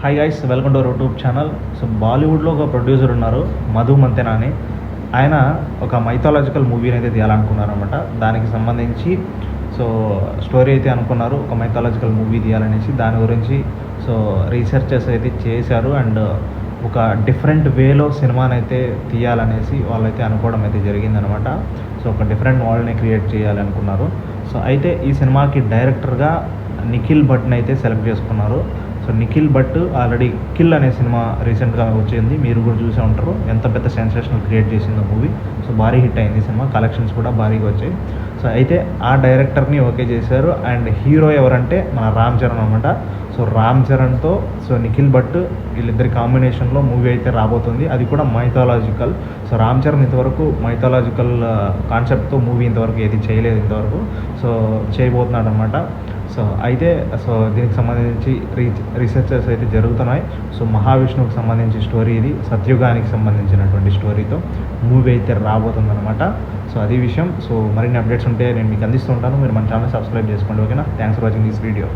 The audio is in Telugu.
Hi guys, welcome to our YouTube channel. So బాలీవుడ్లో ఒక ప్రొడ్యూసర్ ఉన్నారు, మధు మంతెనా అని. ఆయన ఒక మైథాలజికల్ మూవీని అయితే తీయాలనుకున్నారనమాట. దానికి సంబంధించి సో స్టోరీ అయితే అనుకున్నారు, ఒక మైథాలజికల్ మూవీ తీయాలనేసి. దాని గురించి సో రీసెర్చెస్ అయితే చేశారు అండ్ ఒక డిఫరెంట్ వేలో సినిమానైతే తీయాలనేసి వాళ్ళైతే అనుకోవడం అయితే జరిగిందనమాట. సో ఒక డిఫరెంట్ మోడల్ని క్రియేట్ చేయాలనుకున్నారు. సో అయితే ఈ సినిమాకి డైరెక్టర్గా నిఖిల్ భట్ని అయితే సెలెక్ట్ చేసుకున్నారు. So Nikhil Bhat already kill అనే సినిమా రీసెంట్గా వచ్చింది, మీరు కూడా చూసే ఉంటారు. ఎంత పెద్ద సెన్సేషనల్ క్రియేట్ చేసిందో మూవీ. సో భారీ హిట్ అయింది సినిమా, కలెక్షన్స్ కూడా భారీగా వచ్చాయి. సో అయితే ఆ డైరెక్టర్ని ఓకే చేశారు. అండ్ హీరో ఎవరంటే మన రామ్ చరణ్ అనమాట. సో రామ్ చరణ్తో సో నిఖిల్ భట్ వీళ్ళిద్దరి కాంబినేషన్లో మూవీ అయితే రాబోతుంది, అది కూడా మైథాలజికల్. సో రామ్ చరణ్ ఇంతవరకు మైథాలజికల్ కాన్సెప్ట్తో మూవీ ఇంతవరకు ఏది చేయలేదు ఇంతవరకు. సో చేయబోతున్నాడు అనమాట. సో అయితే సో దీనికి సంబంధించి రీసెర్చెస్ అయితే జరుగుతున్నాయి. సో మహావిష్ణువుకి సంబంధించి స్టోరీ ఇది, సత్యుగానికి సంబంధించినటువంటి స్టోరీతో మూవీ అయితే రాబోతుందన్నమాట. సో అది విషయం. సో మరిన్ని అప్డేట్స్ ఉంటే నేను మీకు అందిస్తూ ఉంటాను. మీరు మన ఛానల్ సబ్స్క్రైబ్ చేసుకోండి, ఓకేనా? Thanks for watching this video.